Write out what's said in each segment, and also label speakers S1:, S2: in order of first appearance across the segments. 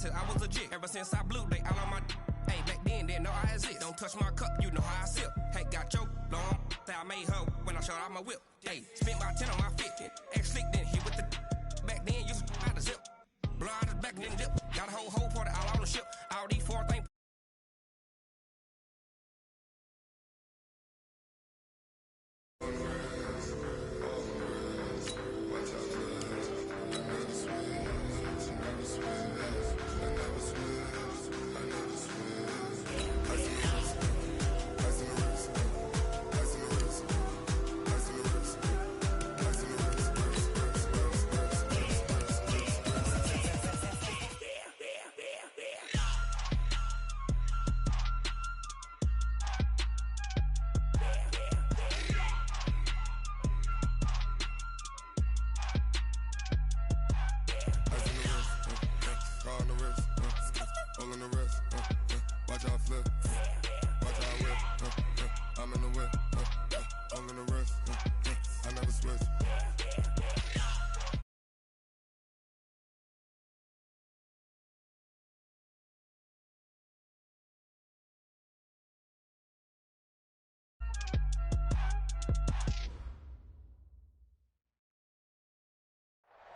S1: said I was legit. Ever since I blew, they all on my hey, back then, didn't know I exist. Don't touch my cup, you know how I sip. Hey, got your long, say I made her when I showed out my whip. Hey, spent my 10 on my fit. Ex-slick, then hit with the back then, used to out the zip. Blow out his back, then dip. Got a whole party all on the ship. All these four things.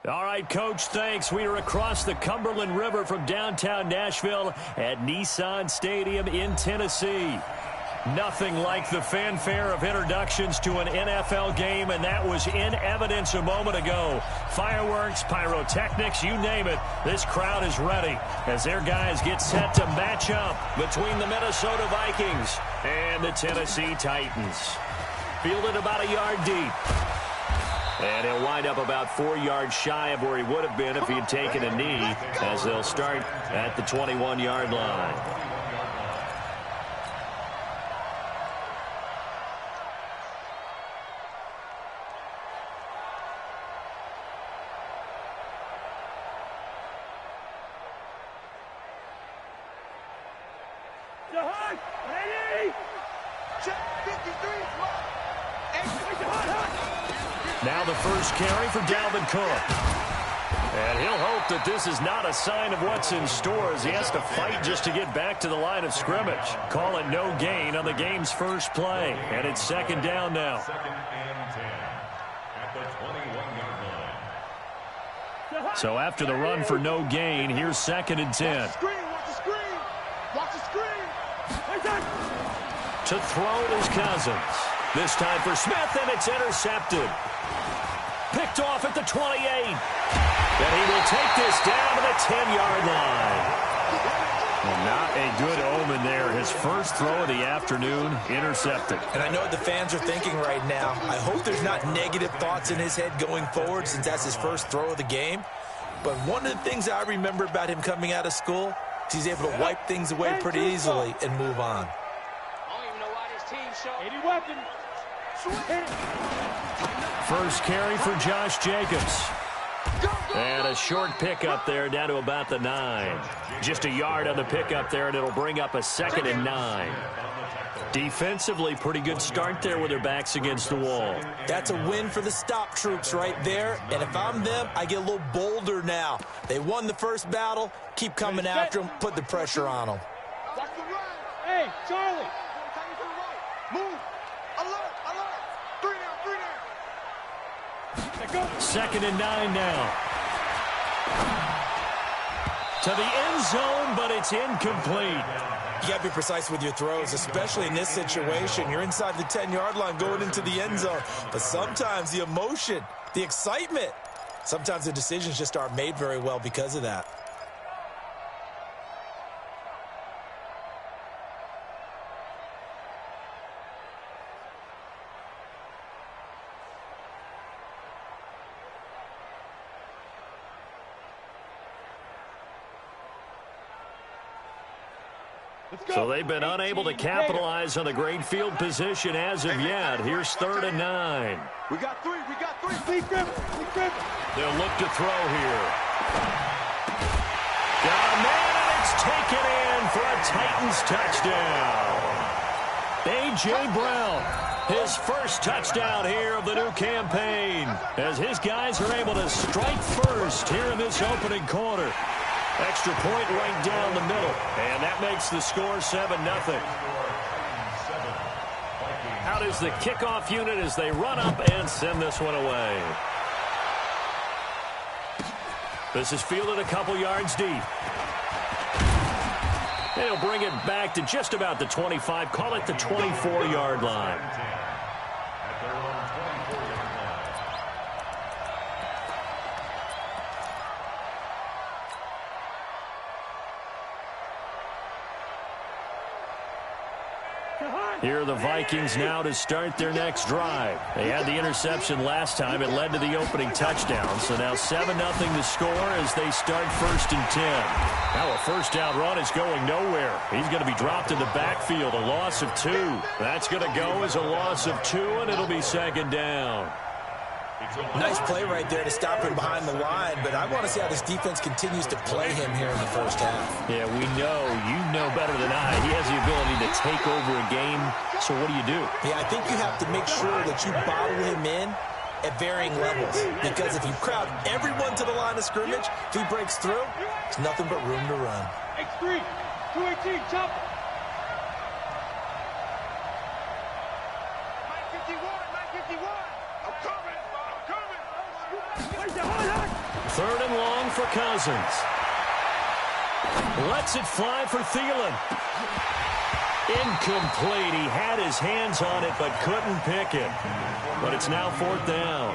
S2: All right, Coach, thanks. We are across the Cumberland River from downtown Nashville at Nissan Stadium in Tennessee. Nothing like the fanfare of introductions to an NFL game, and that was in evidence a moment ago. Fireworks, pyrotechnics, you name it. This crowd is ready as their guys get set to match up between the Minnesota Vikings and the Tennessee Titans. Fielded about a yard deep. And he'll wind up about 4 yards shy of where he would have been if he had taken a knee, as they'll start at the 21-yard line. Now the first carry for Dalvin Cook. And he'll hope that this is not a sign of what's in store as he has to fight just to get back to the line of scrimmage. Call it no gain on the game's first play. And it's second down now. So after the run for no gain, here's second and 10.
S3: Watch the screen. Watch the screen.
S2: To throw is Cousins. This time for Smith, and it's intercepted. Picked off at the 28. And he will take this down to the 10-yard line. Well, not a good omen there. His first throw of the afternoon intercepted.
S4: And I know what the fans are thinking right now. I hope there's not negative thoughts in his head going forward since that's his first throw of the game. But one of the things I remember about him coming out of school is he's able to wipe things away pretty easily and move on.
S2: First carry for Josh Jacobs. And a short pickup there down to about the 9. Just a yard on the pickup there, and it'll bring up a second and 9. Defensively, pretty good start there with their backs against the wall.
S4: That's a win for the stop troops right there. And if I'm them, I get a little bolder now. They won the first battle. Keep coming after them. Put the pressure on them.
S3: Hey, Charlie. Move. Alert. 3 down.
S2: Second and 9 now. To the end zone, but it's incomplete.
S4: You got to be precise with your throws, especially in this situation. You're inside the 10-yard line going into the end zone. But sometimes the emotion, the excitement, sometimes the decisions just aren't made very well because of that.
S2: So they've been unable to capitalize on the great field position as of yet. Here's third and 9.
S3: We got three.
S2: They'll look to throw here. Got a man, and it's taken in for a Titans touchdown. A.J. Brown, his first touchdown here of the new campaign, as his guys are able to strike first here in this opening quarter. Extra point right down the middle. And that makes the score 7-0. Out is the kickoff unit as they run up and send this one away. This is fielded a couple yards deep. They'll bring it back to just about the 25. Call it the 24-yard line. Here are the Vikings now to start their next drive. They had the interception last time. It led to the opening touchdown. So now 7-0 to score as they start 1st and 10. Now a first down run is going nowhere. He's going to be dropped in the backfield. A loss of 2. That's going to go as a loss of 2, and it'll be 2nd down.
S4: Nice play right there to stop him behind the line, but I want to see how this defense continues to play him here in the first half.
S2: Yeah, we know. You know better than I. He has the ability to take over a game, so what do?
S4: Yeah, I think you have to make sure that you bottle him in at varying levels, because if you crowd everyone to the line of scrimmage, if he breaks through, it's nothing but room to run.
S3: X3, 218, chop.
S2: Third and long for Cousins. Lets it fly for Thielen. Incomplete. He had his hands on it but couldn't pick it. But it's now 4th down.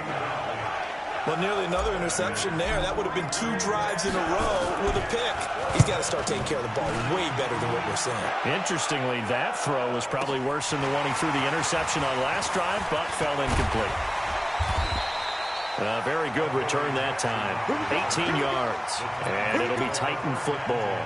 S4: Well, nearly another interception there. That would have been 2 drives in a row with a pick. He's got to start taking care of the ball way better than what we're seeing.
S2: Interestingly, that throw was probably worse than the one he threw the interception on last drive, but fell incomplete. A very good return that time. 18 yards. And it'll be Titan football.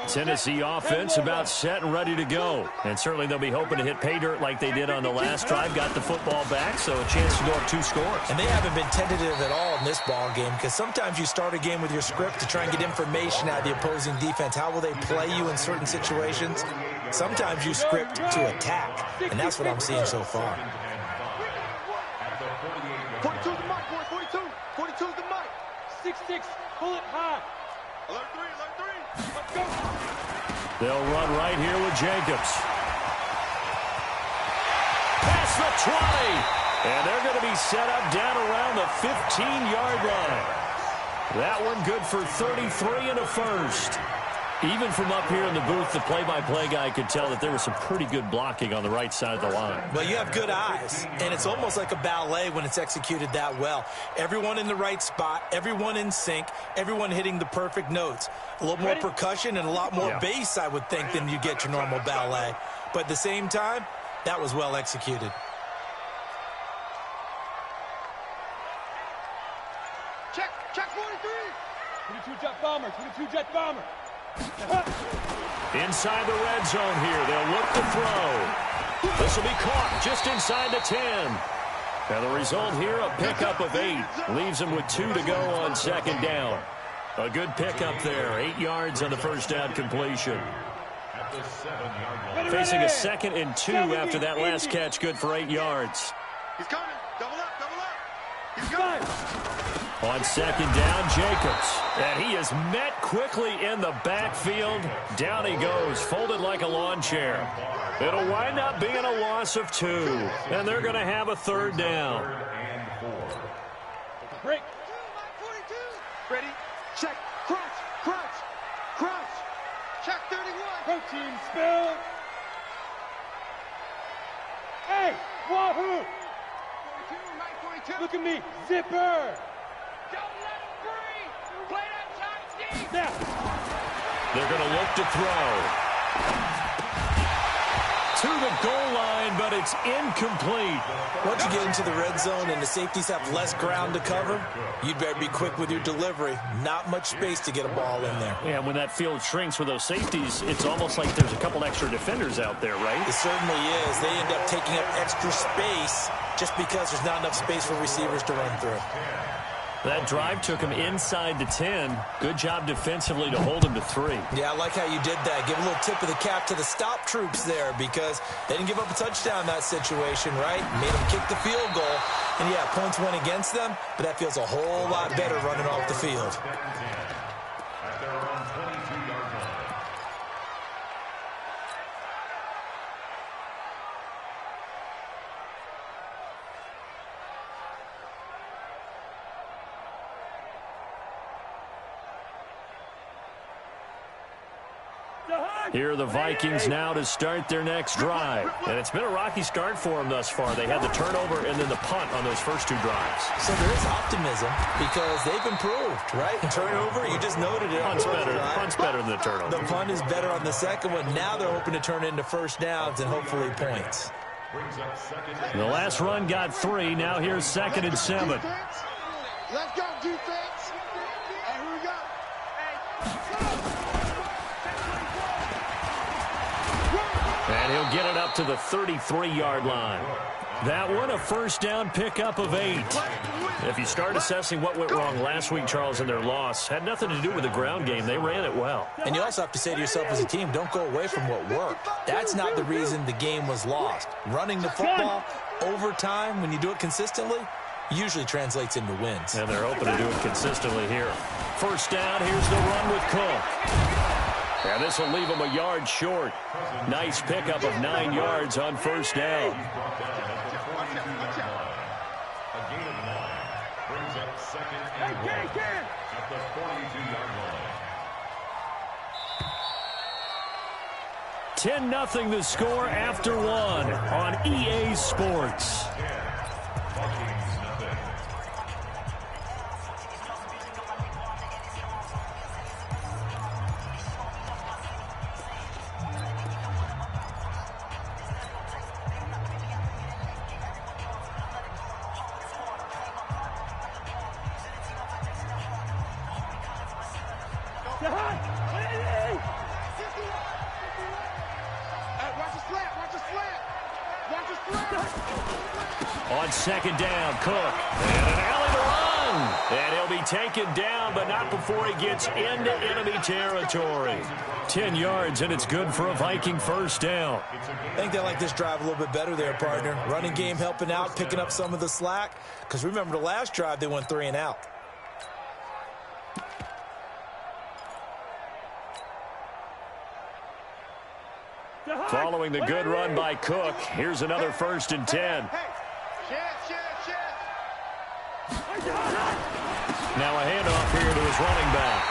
S2: Tennessee offense about set and ready to go. And certainly they'll be hoping to hit pay dirt like they did on the last drive. Got the football back, so a chance to go up 2 scores.
S4: And they haven't been tentative at all in this ball game, because sometimes you start a game with your script to try and get information out of the opposing defense. How will they play you in certain situations? Sometimes you script to attack, and that's what I'm seeing so far.
S3: 42 is the mic, boys. 42. 42 is the mic. 6-6, pull it high. Alert 3, alert 3. Let's go.
S2: They'll run right here with Jacobs. Past the 20. And they're going to be set up down around the 15-yard line. That one good for 33 and a first. Even from up here in the booth, the play-by-play guy could tell that there was some pretty good blocking on the right side of the line.
S4: Well, you have good eyes, and it's almost like a ballet when it's executed that well. Everyone in the right spot, everyone in sync, everyone hitting the perfect notes. A little more percussion and a lot more bass, I would think, than you get your normal ballet. But at the same time, that was well executed.
S3: Check 43. 22 jet bomber, 22 jet bomber.
S2: Inside the red zone here. They'll look to throw. This will be caught just inside the 10. And the result here, a pickup of 8. Leaves them with 2 to go on 2nd down. A good pickup there. 8 yards on the first down completion. Facing a 2nd and 2 after that last catch. Good for 8 yards.
S3: He's coming. Double up, double up. He's coming.
S2: On 2nd down, Jacobs. And he is met quickly in the backfield. Down he goes, folded like a lawn chair. It'll wind up being a loss of 2. And they're going to have a 3rd down.
S3: Break. Ready? Check. Crouch. Crouch. Crouch. Check 31. Protein spill. Hey, wahoo. 42. Look at me. Zipper. Don't let him free. Play that shot deep. Now.
S2: They're going to look to throw. To the goal line, but it's incomplete.
S4: Once you get into the red zone and the safeties have less ground to cover, you'd better be quick with your delivery. Not much space to get a ball in there.
S2: Yeah, when that field shrinks with those safeties, it's almost like there's a couple extra defenders out there, right?
S4: It certainly is. They end up taking up extra space just because there's not enough space for receivers to run through.
S2: That drive took him inside the 10. Good job defensively to hold him to 3.
S4: Yeah, I like how you did that. Give a little tip of the cap to the stop troops there because they didn't give up a touchdown in that situation, right? Made them kick the field goal. And, yeah, points went against them, but that feels a whole lot better running off the field.
S2: Here are the Vikings now to start their next drive. And it's been a rocky start for them thus far. They had the turnover and then the punt on those first 2 drives.
S4: So there is optimism because they've improved, right? Turnover, you just noted it.
S2: Punt's better than the turnover.
S4: The punt is better on the second one. Now they're hoping to turn into first downs and hopefully points.
S2: The last run got 3. Now here's 2nd and 7.
S3: Let's go, defense. And here we go.
S2: And he'll get it up to the 33-yard line. That one, a first down pickup of 8. If you start assessing what went wrong last week, Charles, in their loss, had nothing to do with the ground game. They ran it well.
S4: And you also have to say to yourself as a team, don't go away from what worked. That's not the reason the game was lost. Running the football over time, when you do it consistently, usually translates into wins.
S2: And they're hoping to do it consistently here. First down, here's the run with Cook. And this will leave him a yard short. Nice pickup of 9 yards on first down.
S5: A gain of 9 brings up 2nd and 1 at the 42-yard line.
S2: 10-0 the score after 1 on EA Sports.
S5: Vikings nothing.
S2: On 2nd down, Cook. And an alley to run. And he'll be taken down, but not before he gets into enemy territory. 10 yards, and it's good for a Viking first down.
S4: I think they like this drive a little bit better there, partner. Running game helping out, picking up some of the slack. Because remember the last drive, they went 3 and out.
S2: Following the good run by Cook, here's another 1st and 10. Now a handoff here to his running back.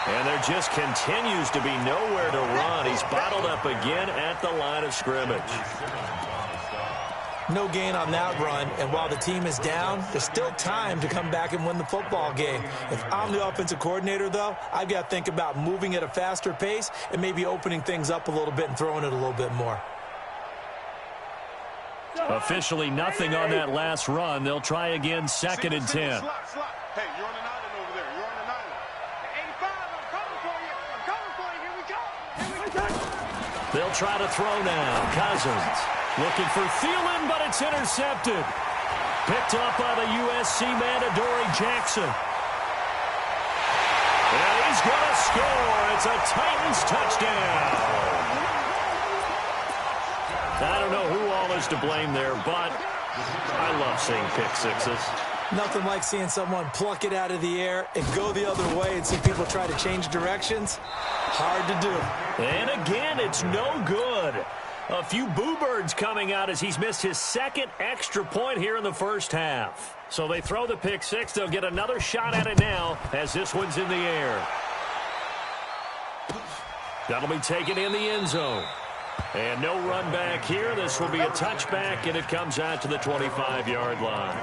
S2: And there just continues to be nowhere to run. He's bottled up again at the line of scrimmage.
S4: No gain on that run, and while the team is down, there's still time to come back and win the football game. If I'm the offensive coordinator, though, I've got to think about moving at a faster pace and maybe opening things up a little bit and throwing it a little bit more.
S2: Officially nothing on that last run. They'll try again, 2nd and 10.
S3: Hey, you're on an island over there. You're on an island. 85, I'm coming for you. I'm coming for you. Here we go. Here we go.
S2: They'll try to throw now. Cousins looking for Thielen, but it's intercepted. Picked up by the USC man, Adoree Jackson. And he's going to score. It's a Titans touchdown. I don't know who all is to blame there, but I love seeing pick sixes.
S4: Nothing like seeing someone pluck it out of the air and go the other way and see people try to change directions. Hard to do.
S2: And again, it's no good. A few boo birds coming out as he's missed his 2nd extra point here in the first half. So they throw the pick six. They'll get another shot at it now as this one's in the air. That'll be taken in the end zone. And no run back here. This will be a touchback, and it comes out to the 25-yard line.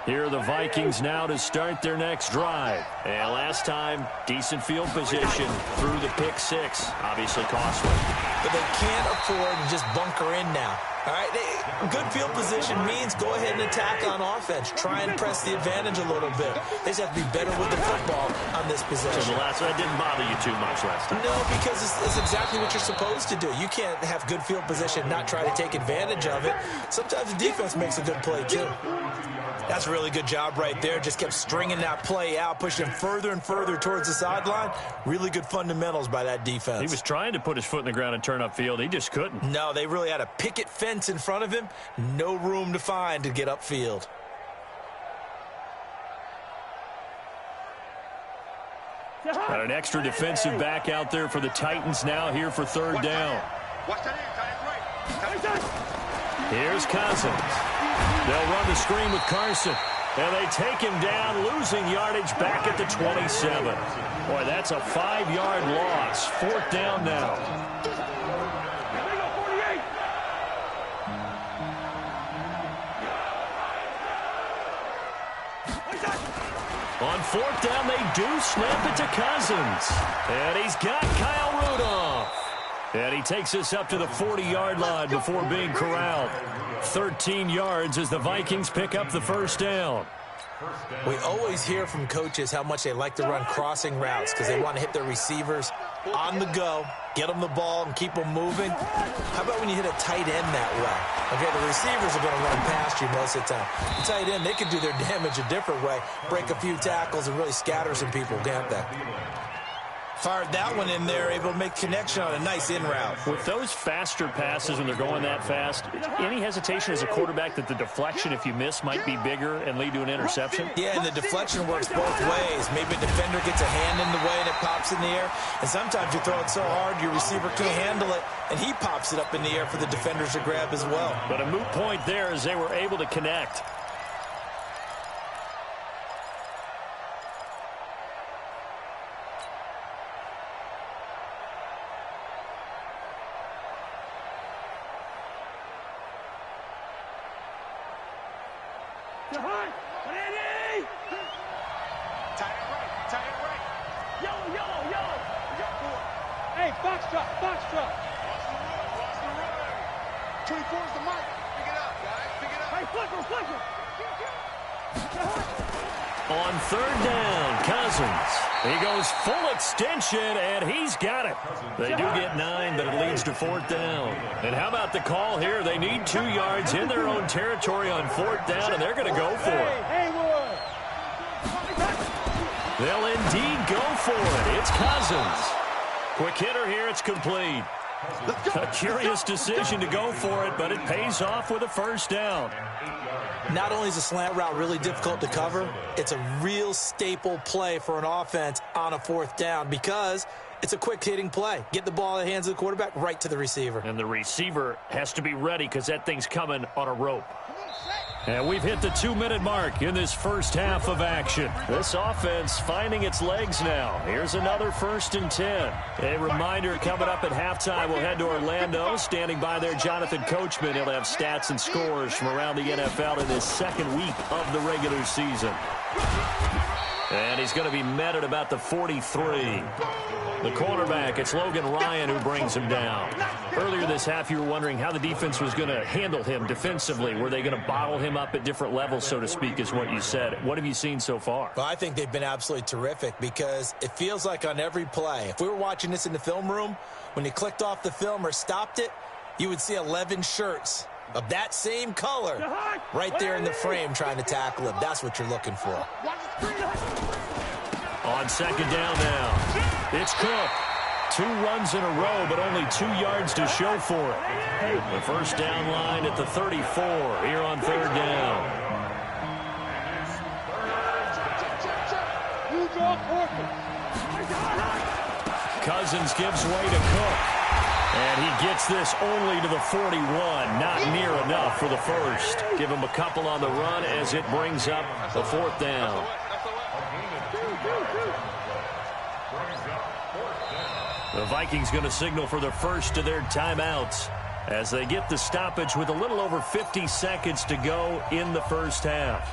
S2: Here are the Vikings now to start their next drive. And last time, decent field position through the pick six. Obviously costly.
S4: But they can't afford to just bunker in now. All right, good field position means go ahead and attack on offense. Try and press the advantage a little bit. They just have to be better with the football on this possession.
S2: So the last one didn't bother you too much last time.
S4: No, because it's exactly what you're supposed to do. You can't have good field position, not try to take advantage of it. Sometimes the defense makes a good play, too. That's a really good job right there. Just kept stringing that play out, pushing him further and further towards the sideline. Really good fundamentals by that defense.
S2: He was trying to put his foot in the ground and turn upfield. He just couldn't.
S4: No, they really had a picket fence in front of him. No room to find to get upfield.
S2: Got an extra defensive back out there for the Titans now here for third down. Here's Cousins. They'll run the screen with Carson. And they take him down, losing yardage back at the 27. Boy, that's a 5-yard loss. Fourth down now. On fourth down, they do snap it to Cousins. And he's got Kyle Rudolph. And he takes us up to the 40-yard line before being corralled. 13 yards as the Vikings pick up the first down.
S4: We always hear from coaches how much they like to run crossing routes because they want to hit their receivers on the go, get them the ball, and keep them moving. How about when you hit a tight end that way? Okay, the receivers are going to run past you most of the time. The tight end, they can do their damage a different way, break a few tackles, and really scatter some people, can't they? Fired that one in there, able to make connection on a nice in route.
S2: With those faster passes when they're going that fast, any hesitation as a quarterback that the deflection, if you miss, might be bigger and lead to an interception?
S4: Yeah, and the deflection works both ways. Maybe a defender gets a hand in the way and it pops in the air. And sometimes you throw it so hard your receiver can't handle it, and he pops it up in the air for the defenders to grab as well.
S2: But a moot point there as they were able to connect.
S3: Hey, box drop. 24 is the mark. Pick it up, guys. Pick it up. Hey, flicker.
S2: On third down, Cousins. He goes full extension, and he's got it. They do get 9, but it leads to fourth down. And how about the call here? They need 2 yards in their own territory on fourth down, and they're going to go for it. They'll indeed go for it. It's Cousins. Quick hitter here. It's complete. A curious decision to go for it, but it pays off with a first down.
S4: Not only is a slant route really difficult to cover, it's a real staple play for an offense on a fourth down because it's a quick-hitting play. Get the ball in the hands of the quarterback right to the receiver.
S2: And the receiver has to be ready because that thing's coming on a rope. And we've hit the 2-minute mark in this first half of action. This offense finding its legs now. Here's another 1st and 10. A reminder coming up at halftime, we'll head to Orlando. Standing by there, Jonathan Coachman. He'll have stats and scores from around the NFL in his second week of the regular season. And he's going to be met at about the 43. The cornerback, it's Logan Ryan who brings him down. Earlier this half, you were wondering how the defense was going to handle him defensively. Were they going to bottle him up at different levels, so to speak, is what you said. What have you seen so far?
S4: Well, I think they've been absolutely terrific because it feels like on every play, if we were watching this in the film room, when you clicked off the film or stopped it, you would see 11 shirts of that same color right there in the frame trying to tackle him. That's what you're looking for.
S2: On second down now, it's Cook. 2 runs in a row, but only 2 yards to show for it. The first down line at the 34 here on third down. Cousins gives way to Cook. And he gets this only to the 41. Not near enough for the first. Give him a couple on the run as it brings up the fourth down. The Vikings going to signal for the first of their timeouts as they get the stoppage with a little over 50 seconds to go in the first half.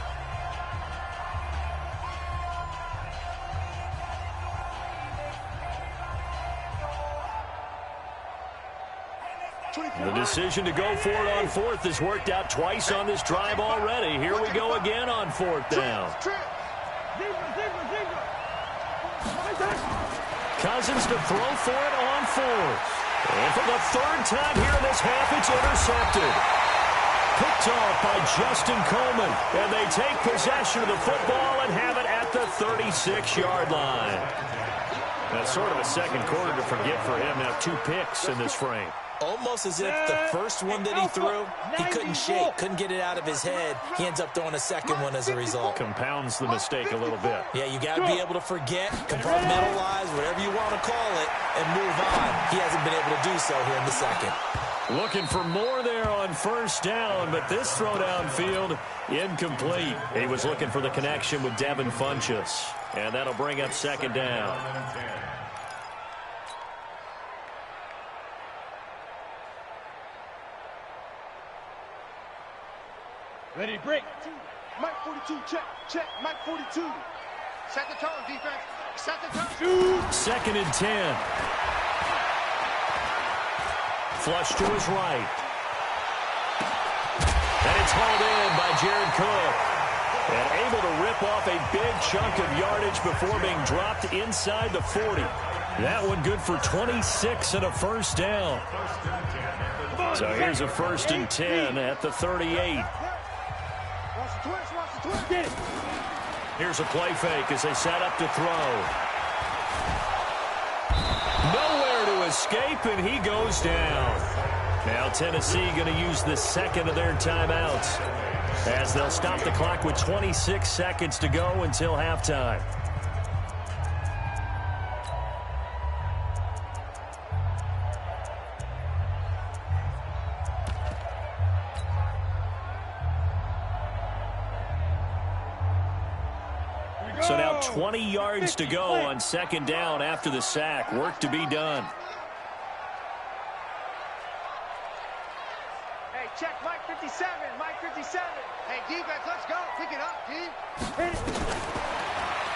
S2: The decision to go for it on fourth has worked out twice on this drive already. Here we go again on fourth down. Cousins to throw for it on fourth. And for the third time here in this half, it's intercepted. Picked off by Justin Coleman. And they take possession of the football and have it at the 36-yard line. That's sort of a second quarter to forget for him. Now 2 picks in this frame.
S4: Almost as if the first one that he threw, he couldn't shake, couldn't get it out of his head. He ends up throwing a second one as a result.
S2: Compounds the mistake a little bit.
S4: Yeah, you got to be able to forget, compartmentalize, whatever you want to call it, and move on. He hasn't been able to do so here in the second.
S2: Looking for more there on first down, but this throw downfield, incomplete. He was looking for the connection with Devin Funchess, and that'll bring up second down.
S3: Ready, break. Mike 42, check, Mike 42. Set the tone, defense. Set the tone. Shoot.
S2: Second and 10. Flush to his right. And it's hauled in by Jared Cook. And able to rip off a big chunk of yardage before being dropped inside the 40. That one good for 26 and a first down. So here's a first and 10 at the 38. Here's a play fake as they set up to throw. Nowhere to escape, and he goes down. Now Tennessee going to use the second of their timeouts as they'll stop the clock with 26 seconds to go until halftime. So now 20 yards to go on second down after the sack. Work to be done.
S3: Hey, check, Mike 57, Mike 57. Hey, defense, let's go. Pick it up, D.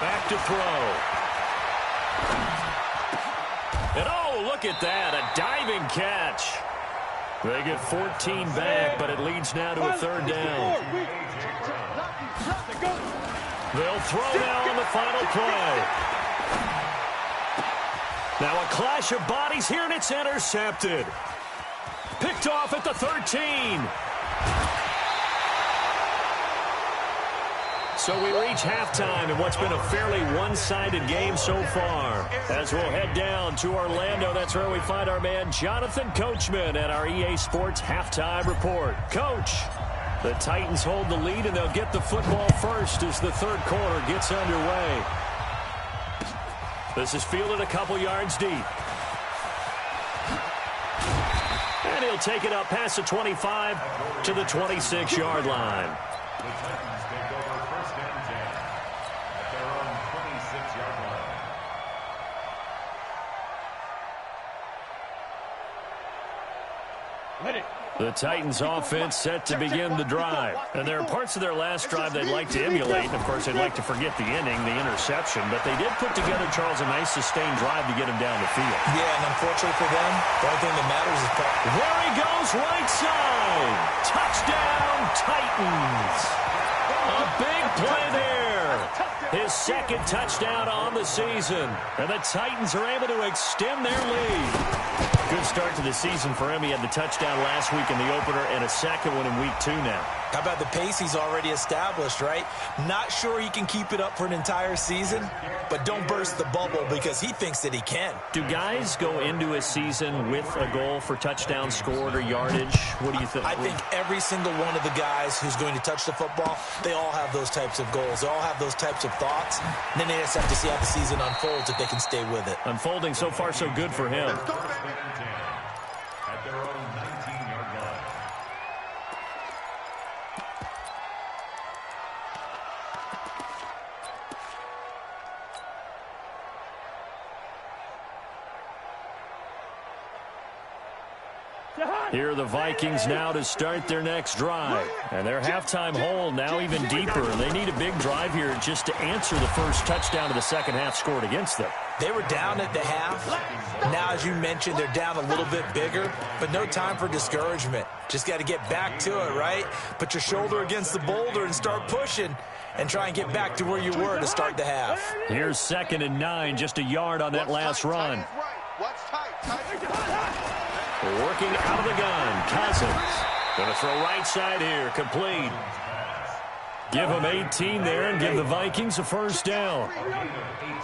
S2: Back to throw. And oh, look at that, a diving catch. They get 14 back, but it leads now to a third down. They'll throw now on the final play. Now a clash of bodies here, and it's intercepted. Picked off at the 13. So we reach halftime in what's been a fairly one-sided game so far. As we'll head down to Orlando, that's where we find our man Jonathan Coachman at our EA Sports Halftime Report. Coach, the Titans hold the lead, and they'll get the football first as the third quarter gets underway. This is fielded a couple yards deep. And he'll take it up past the 25 to the 26-yard line.
S5: The Titans take over first and 10 at their own 26-yard line.
S3: Let it.
S2: The Titans offense set to begin the drive. And there are parts of their last drive they'd like to emulate. And, of course, they'd like to forget the inning, the interception. But they did put together, Charles, a nice sustained drive to get him down the field.
S4: Yeah, and unfortunately for them, the only thing that matters is...
S2: There he goes, right side. Touchdown, Titans. A big play there. His second touchdown on the season. And the Titans are able to extend their lead. Good start to the season for him. He had the touchdown last week in the opener and a second one in week 2 now.
S4: How about the pace he's already established, right? Not sure he can keep it up for an entire season, but don't burst the bubble because he thinks that he can.
S2: Do guys go into a season with a goal for touchdown scored or yardage? What do you think?
S4: I think every single one of the guys who's going to touch the football, they all have those types of goals. They all have those types of thoughts. And then they just have to see how the season unfolds if they can stay with it.
S2: Unfolding so far so good for him.
S5: At their own 19-yard line.
S2: Here are the Vikings now to start their next drive. And their halftime hole now even deeper. And they need a big drive here just to answer the first touchdown of the second half scored against them.
S4: They were down at the half. Now, as you mentioned, they're down a little bit bigger, but no time for discouragement. Just got to get back to it, right? Put your shoulder against the boulder and start pushing and try and get back to where you were to start the half.
S2: Here's 2nd and 9, just a yard on that last run. Working out of the gun, Cousins. Going to throw right side here, complete. Give them 18 there and give the Vikings a first down.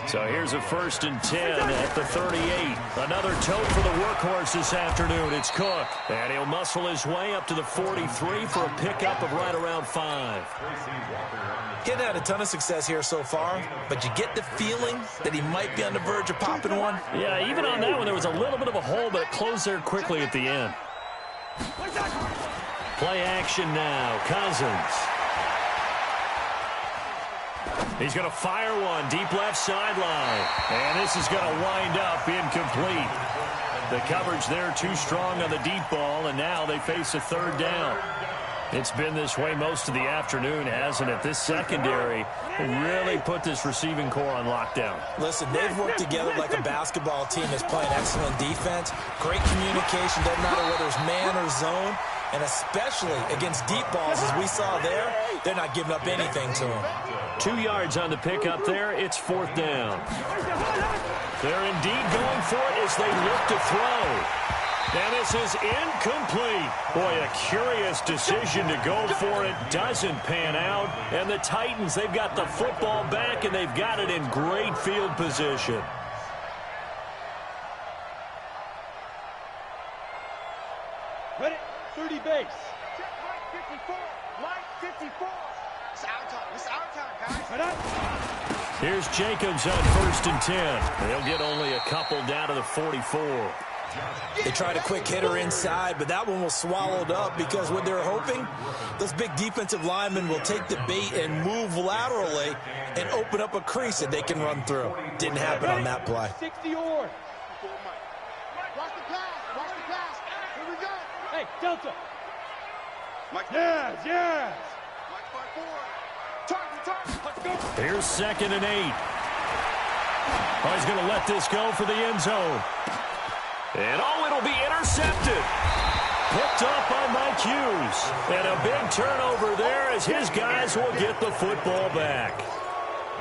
S2: So here's a 1st and 10 at the 38. Another tote for the workhorse this afternoon. It's Cook. And he'll muscle his way up to the 43 for a pickup of right around 5.
S4: He's had a ton of success here so far, but you get the feeling that he might be on the verge of popping one.
S2: Yeah, even on that one, there was a little bit of a hole, but it closed there quickly at the end. Play action now. Cousins. He's going to fire one deep left sideline. And this is going to wind up incomplete. The coverage there too strong on the deep ball, and now they face a 3rd down. It's been this way most of the afternoon, hasn't it? This secondary really put this receiving core on lockdown.
S4: Listen, they've worked together like a basketball team that's playing excellent defense. Great communication, doesn't matter whether it's man or zone. And especially against deep balls, as we saw there, they're not giving up anything to them.
S2: 2 yards on the pickup there. It's 4th down. They're indeed going for it as they look to throw. And this is incomplete. Boy, a curious decision to go for it. Doesn't pan out. And the Titans, they've got the football back, and they've got it in great field position.
S3: Ready? 30 base.
S6: Line 54. Line 54. It's our time. It's our time, guys.
S2: Here's Jacobs on 1st and 10. They'll get only a couple down to the 44.
S4: They tried a quick hitter inside, but that one was swallowed up because what they're hoping, those big defensive linemen will take the bait and move laterally and open up a crease that they can run through. Didn't happen on that play.
S3: 60 or.
S6: Watch the pass. Watch the pass. Here we go.
S3: Hey, Delta.
S6: Mike.
S3: Yes, yes.
S6: Mike 5-4. Target.
S3: Let's go.
S2: Here's 2nd and 8. Oh, he's going to let this go for the end zone. And it'll be intercepted. Picked up by Mike Hughes. And a big turnover there as his guys will get the football back.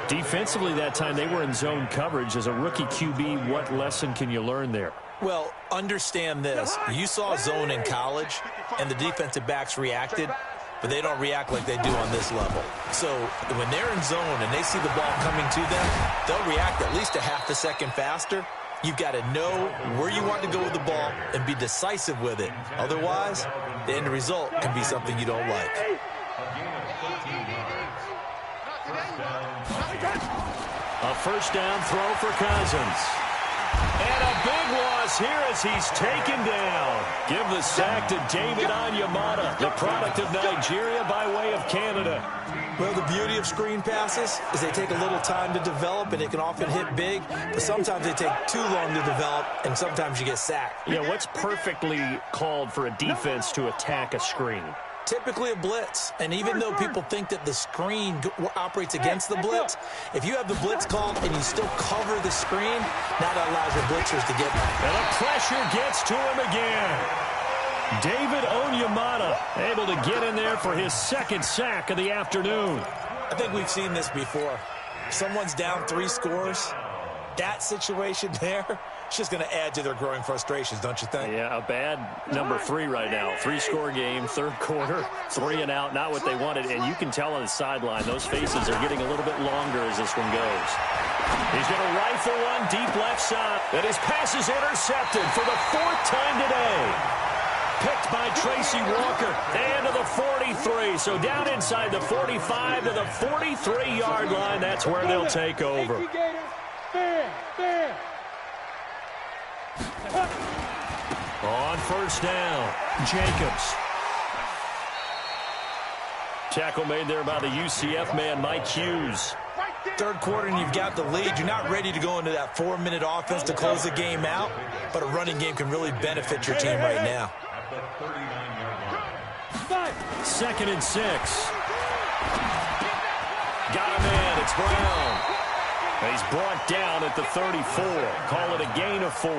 S2: Defensively that time, they were in zone coverage. As a rookie QB, what lesson can you learn there?
S4: Well, understand this. You saw zone in college, and the defensive backs reacted, but they don't react like they do on this level. So when they're in zone and they see the ball coming to them, they'll react at least a half a second faster. You've got to know where you want to go with the ball and be decisive with it. Otherwise, the end result can be something you don't like.
S2: A 1st down throw for Cousins. And a big loss here as he's taken down. Give the sack to David Onyemata, the product of Nigeria by way of Canada.
S4: Well, the beauty of screen passes is they take a little time to develop, and they can often hit big, but sometimes they take too long to develop, and sometimes you get sacked.
S2: Yeah, what's perfectly called for a defense to attack a screen?
S4: Typically a blitz, and even though people think that the screen operates against the blitz, if you have the blitz called and you still cover the screen, now that allows your blitzers to get back.
S2: And the pressure gets to him again. David Onyemata able to get in there for his 2nd sack of the afternoon.
S4: I think we've seen this before. Someone's down 3 scores. That situation there, it's just going to add to their growing frustrations, don't you think?
S2: Yeah, a bad number 3 right now. 3-score game, 3rd quarter, 3 and out, not what they wanted. And you can tell on the sideline, those faces are getting a little bit longer as this one goes. He's going to rifle one deep left side. And his pass is intercepted for the 4th time today. Picked by Tracy Walker. And to the 43. So down inside the 45 to the 43-yard line. That's where they'll take over. On 1st down, Jacobs. Tackle made there by the UCF man, Mike Hughes.
S4: 3rd quarter and you've got the lead. You're not ready to go into that 4-minute offense to close the game out, but a running game can really benefit your team right now.
S5: the 39-yard line.
S2: 2nd and 6. Got him in. It's Brown. He's brought down at the 34. Call it a gain of 4.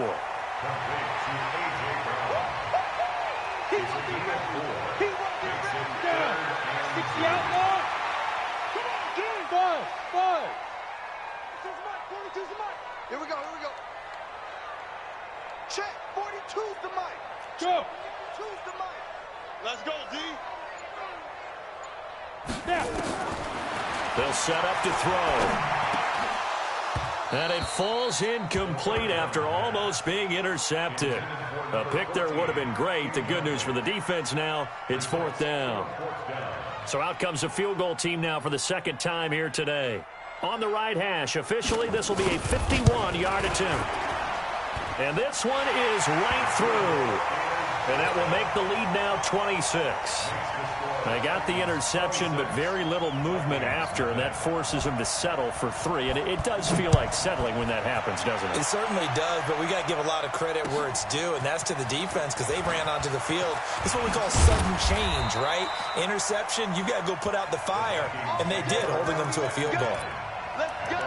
S6: Here we go. Check. 42's the mic.
S3: Go.
S6: 42's the mic.
S3: Let's go, D.
S2: They'll set up to throw. And it falls incomplete after almost being intercepted. A pick there would have been great. The good news for the defense now, it's 4th down. So out comes a field goal team now for the 2nd time here today. On the right hash, officially this will be a 51-yard attempt. And this one is right through. And that will make the lead now 26. They got the interception, but very little movement after, and that forces them to settle for 3. And it does feel like settling when that happens, doesn't it?
S4: It certainly does, but we got to give a lot of credit where it's due, and that's to the defense because they ran onto the field. It's what we call sudden change, right? Interception, you got to go put out the fire, and they did, holding them to a field goal.
S6: Let's go.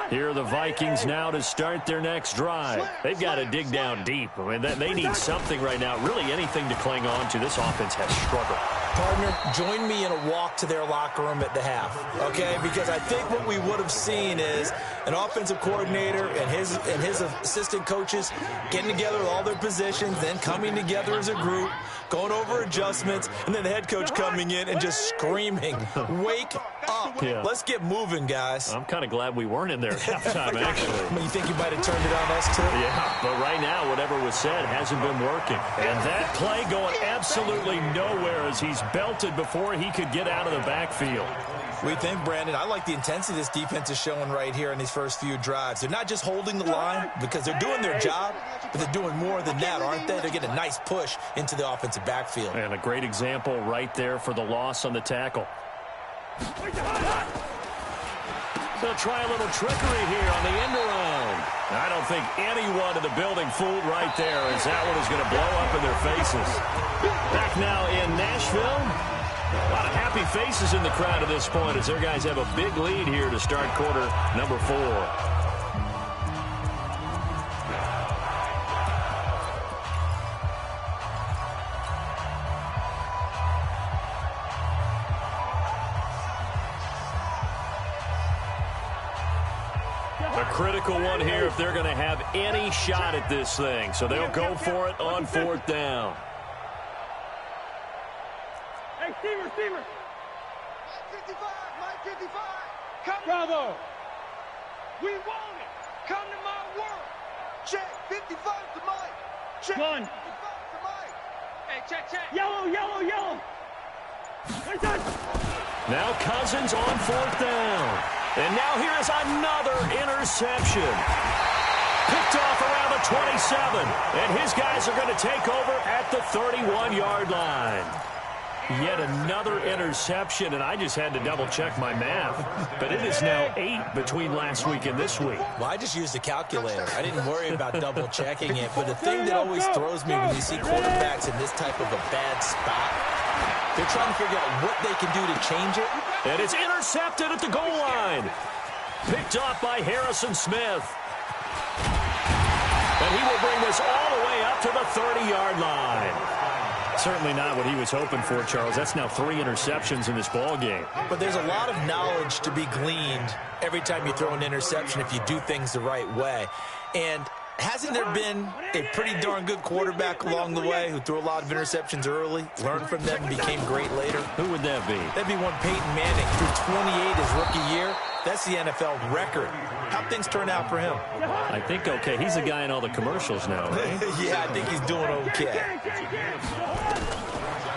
S2: Here are the Vikings now to start their next drive. They've got to dig down deep. I mean, they need something right now, really anything to cling on to. This offense has struggled.
S4: Partner, join me in a walk to their locker room at the half, okay? Because I think what we would have seen is an offensive coordinator and his assistant coaches getting together with all their positions, then coming together as a group, going over adjustments, and then the head coach coming in and just screaming, wake up.
S2: Yeah.
S4: Let's get moving, guys.
S2: I'm kind of glad we weren't in there at halftime, actually.
S4: I mean, you think you might have turned it on us, too?
S2: Yeah, but right now, whatever was said hasn't been working. And that play going absolutely nowhere as he's belted before he could get out of the backfield.
S4: We think, Brandon, I like the intensity this defense is showing right here in these first few drives. They're not just holding the line because they're doing their job, but they're doing more than that, aren't they? They're getting a nice push into the offensive backfield.
S2: And a great example right there for the loss on the tackle. They'll try a little trickery here on the end around. I don't think anyone in the building fooled right there as that one is going to blow up in their faces. Back now in Nashville. A lot of happy faces in the crowd at this point as their guys have a big lead here to start quarter number 4. A critical one here if they're going to have any shot at this thing. So they'll go for it on 4th down.
S3: Hey, Steamer.
S6: Mike 55, Mike 55. Come
S3: Bravo.
S6: We want it. Come to my world. Check. 55 to Mike. Check.
S3: Gun.
S6: 55 to Mike.
S3: Hey, check. Yellow.
S2: Now Cousins on 4th down. And now here is another interception. Picked off around the 27. And his guys are going to take over at the 31-yard line. Yet another interception, and I just had to double-check my math. But it is now 8 between last week and this week.
S4: Well, I just used a calculator. I didn't worry about double-checking it. But the thing that always throws me when you see quarterbacks in this type of a bad spot, they're trying to figure out what they can do to change it.
S2: And it's intercepted at the goal line. Picked off by Harrison Smith. And he will bring this all the way up to the 30-yard line. Certainly not what he was hoping for, Charles. That's now 3 interceptions in this ball game.
S4: But there's a lot of knowledge to be gleaned every time you throw an interception if you do things the right way. And hasn't there been a pretty darn good quarterback along the way who threw a lot of interceptions early, learned from them, and became great later?
S2: Who would that be?
S4: That'd be one Peyton Manning, threw 28 his rookie year. That's the NFL record. How'd things turn out for him?
S2: I think okay. He's the guy in all the commercials now, right?
S4: Yeah, I think he's doing okay.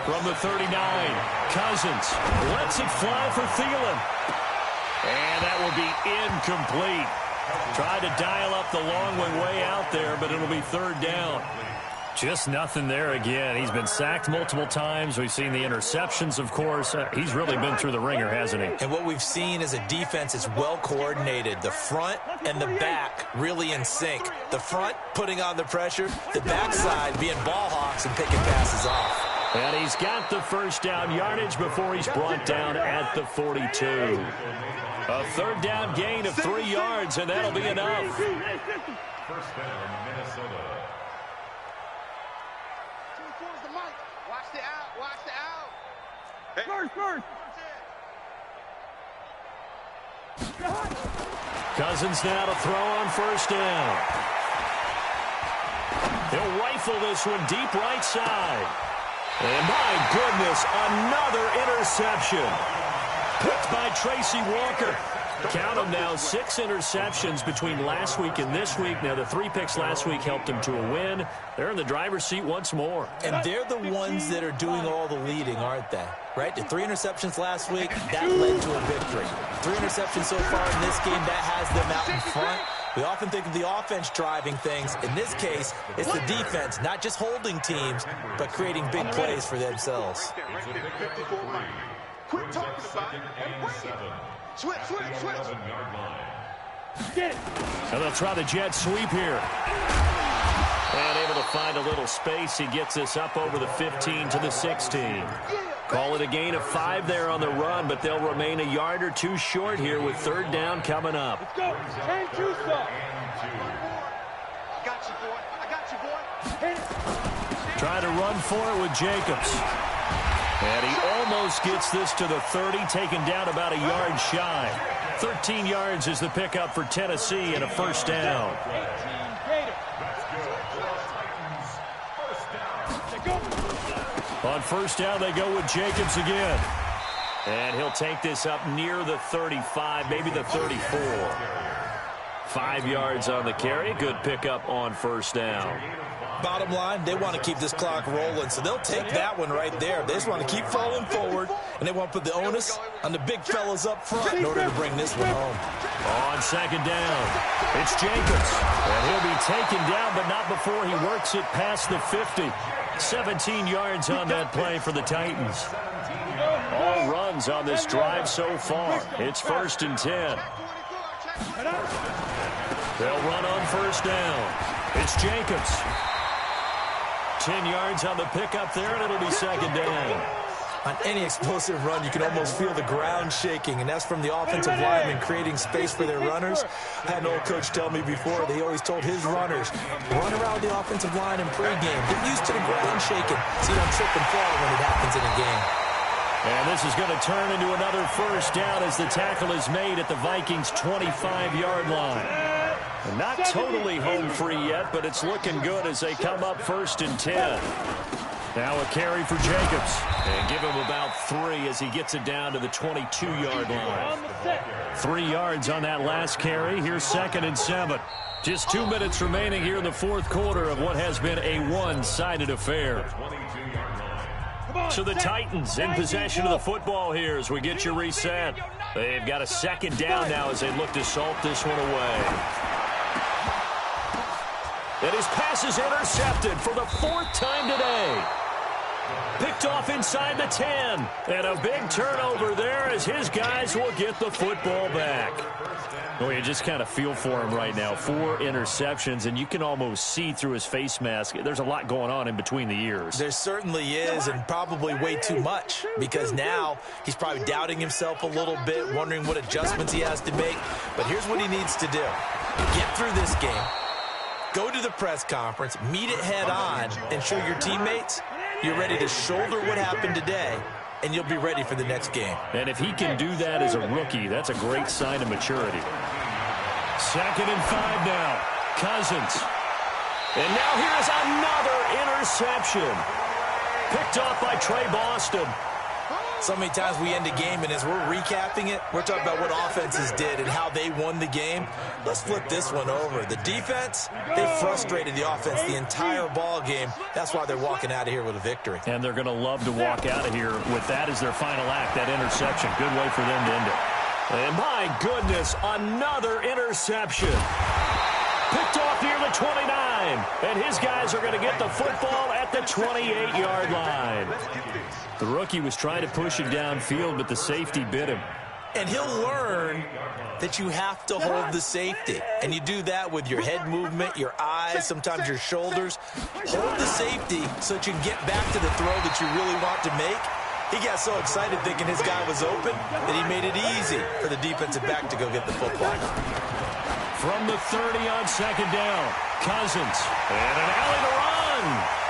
S2: From the 39, Cousins lets it fly for Thielen. And that will be incomplete. Tried to dial up the long one way out there, but it'll be 3rd down. Just nothing there again. He's been sacked multiple times. We've seen the interceptions, of course. He's really been through the ringer, hasn't he?
S4: And what we've seen is a defense is well coordinated. The front and the back really in sync. The front putting on the pressure, the backside being ball hawks and picking passes off.
S2: And he's got the first down yardage before he's brought down at the 42. A third down gain of 3 yards, and that'll be enough.
S5: First down, Minnesota.
S6: Watch the out. Watch the out. Hey.
S3: First.
S2: Cousins now to throw on first down. He'll rifle this one deep right side. And my goodness, another interception. Picked by Tracy Walker. Count them now, 6 interceptions between last week and this week. Now, the 3 picks last week helped them to a win. They're in the driver's seat once more.
S4: And they're the ones that are doing all the leading, aren't they? Right? The 3 interceptions last week, that led to a victory. 3 interceptions so far in this game, that has them out in front. We often think of the offense driving things. In this case, it's the defense, not just holding teams, but creating big plays for themselves.
S6: Quit talking about it and bring it. Switch.
S3: Get it.
S2: So they'll try the jet sweep here. And able to find a little space. He gets us up over the 15 to the 16. Call it a gain of 5 there on the run, but they'll remain a yard or 2 short here with third down coming up.
S3: Let's go. Change you, son.
S6: I got you, boy.
S3: Hit it.
S2: Trying to run for it with Jacobs. And he almost gets this to the 30, taken down about a yard shy. 13 yards is the pickup for Tennessee and a first down. On first down, they go with Jacobs again. And he'll take this up near the 35, maybe the 34. 5 yards on the carry. Good pickup on first down.
S4: Bottom line, they want to keep this clock rolling, so they'll take that one right there. They just want to keep falling forward, and they want to put the onus on the big fellas up front in order to bring this one home.
S2: On second down, it's Jacobs. And he'll be taken down, but not before he works it past the 50. 17 yards on that play for the Titans. All runs on this drive so far. It's first and 10. They'll run on first down. It's Jacobs. 10 yards on the pickup there, and it'll be second down.
S4: On any explosive run, you can almost feel the ground shaking, and that's from the offensive linemen creating space for their runners. I had an old coach tell me before, they always told his runners, run around the offensive line in pregame. Get used to the ground shaking so you don't trip and fall when it happens in a game.
S2: And this is going to turn into another first down as the tackle is made at the Vikings' 25-yard line. And not totally home free yet, but it's looking good as they come up first and 10. Now a carry for Jacobs. And give him about 3 as he gets it down to the 22-yard line. 3 yards on that last carry. Here's second and 7. Just 2 minutes remaining here in the fourth quarter of what has been a one-sided affair. So the Titans in possession of the football here as we get you reset. They've got a second down now as they look to salt this one away. And his pass is intercepted for the 4th time today. Picked off inside the 10. And a big turnover there as his guys will get the football back. Well, you just kind of feel for him right now. 4 interceptions, and you can almost see through his face mask. There's a lot going on in between the ears.
S4: There certainly is, and probably way too much, because now he's probably doubting himself a little bit, wondering what adjustments he has to make. But here's what he needs to do. Get through this game. Go to the press conference, meet it head on, and show your teammates you're ready to shoulder what happened today, and you'll be ready for the next game.
S2: And if he can do that as a rookie, that's a great sign of maturity. Second and 5 now. Cousins. And now here is another interception. Picked off by Trey Boston.
S4: So many times we end a game, and as we're recapping it, we're talking about what offenses did and how they won the game. Let's flip this one over. The defense, they frustrated the offense the entire ball game. That's why they're walking out of here with a victory.
S2: And they're going to love to walk out of here with that as their final act, that interception. Good way for them to end it. And my goodness, another interception. Picked off near the 29. And his guys are going to get the football at the 28-yard line. The rookie was trying to push him downfield, but the safety bit him.
S4: And he'll learn that you have to hold the safety. And you do that with your head movement, your eyes, sometimes your shoulders. Hold the safety so that you can get back to the throw that you really want to make. He got so excited thinking his guy was open that he made it easy for the defensive back to go get the football.
S2: From the 30 on second down, Cousins. And an alley to run.